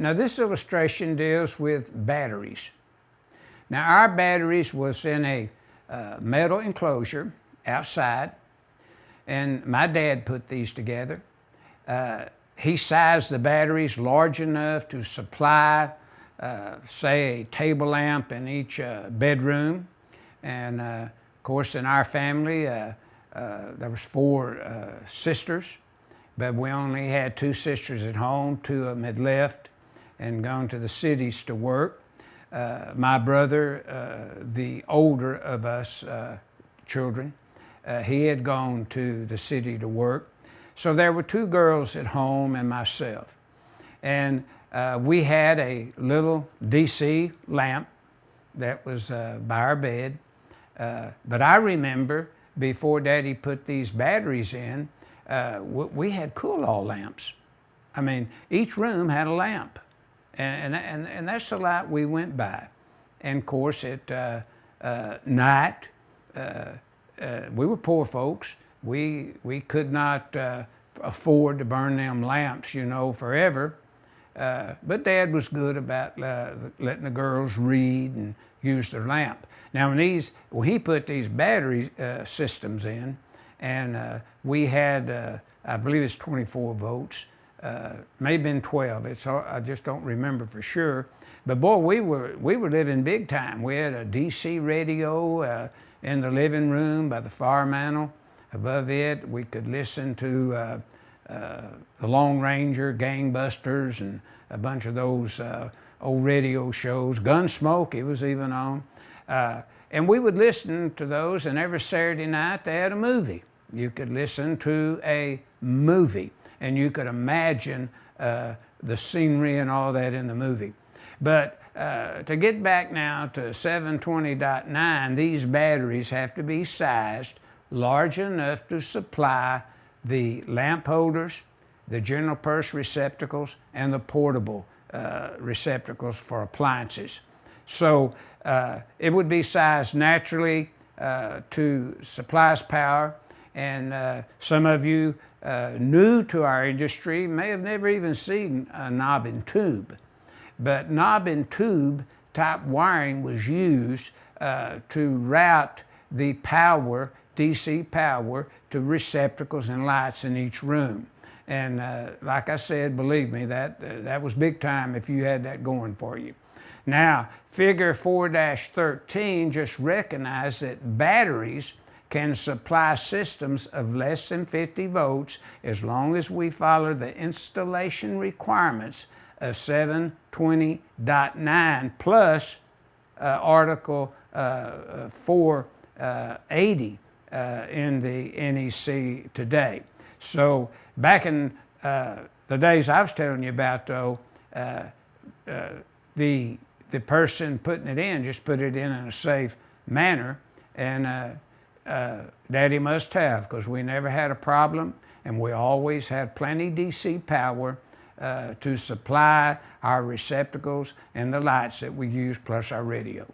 Now this illustration deals with batteries. Now our batteries was in a metal enclosure outside, and my dad put these together. He sized the batteries large enough to supply, say, a table lamp in each bedroom. And of course, in our family, there was 4 sisters, but we only had 2 sisters at home. 2 of them had left and gone to the cities to work. My brother, the older of us children, he had gone to the city to work. So there were 2 girls at home and myself. And we had a little DC lamp that was by our bed. But I remember before Daddy put these batteries in, we had cool-all lamps. I mean, each room had a lamp. And that's the light we went by. And of course, at night, we were poor folks. We could not afford to burn them lamps, you know, forever. But Dad was good about letting the girls read and use their lamp. Now, when he put these battery systems in, and we had, I believe it's 24 volts, may have been 12. I just don't remember for sure. But boy, we were living big time. We had a DC radio in the living room by the fire mantle. Above it, we could listen to the Lone Ranger, Gangbusters, and a bunch of those old radio shows. Gunsmoke, it was even on. And we would listen to those, and every Saturday night they had a movie. You could listen to a movie, and you could imagine the scenery and all that in the movie. But to get back now to 720.9, these batteries have to be sized large enough to supply the lamp holders, the general purse receptacles, and the portable receptacles for appliances. So it would be sized naturally to supplies power. And some of you new to our industry may have never even seen a knob and tube. But knob and tube type wiring was used to route the power, DC power, to receptacles and lights in each room. And like I said, believe me, that was big time if you had that going for you. Now, figure 4-13 just recognized that batteries can supply systems of less than 50 volts as long as we follow the installation requirements of 720.9 plus Article 480 in the NEC today. So back in the days I was telling you about, though, the person putting it in just put it in a safe manner, and Daddy must have, because we never had a problem, and we always had plenty DC power to supply our receptacles and the lights that we use, plus our radio.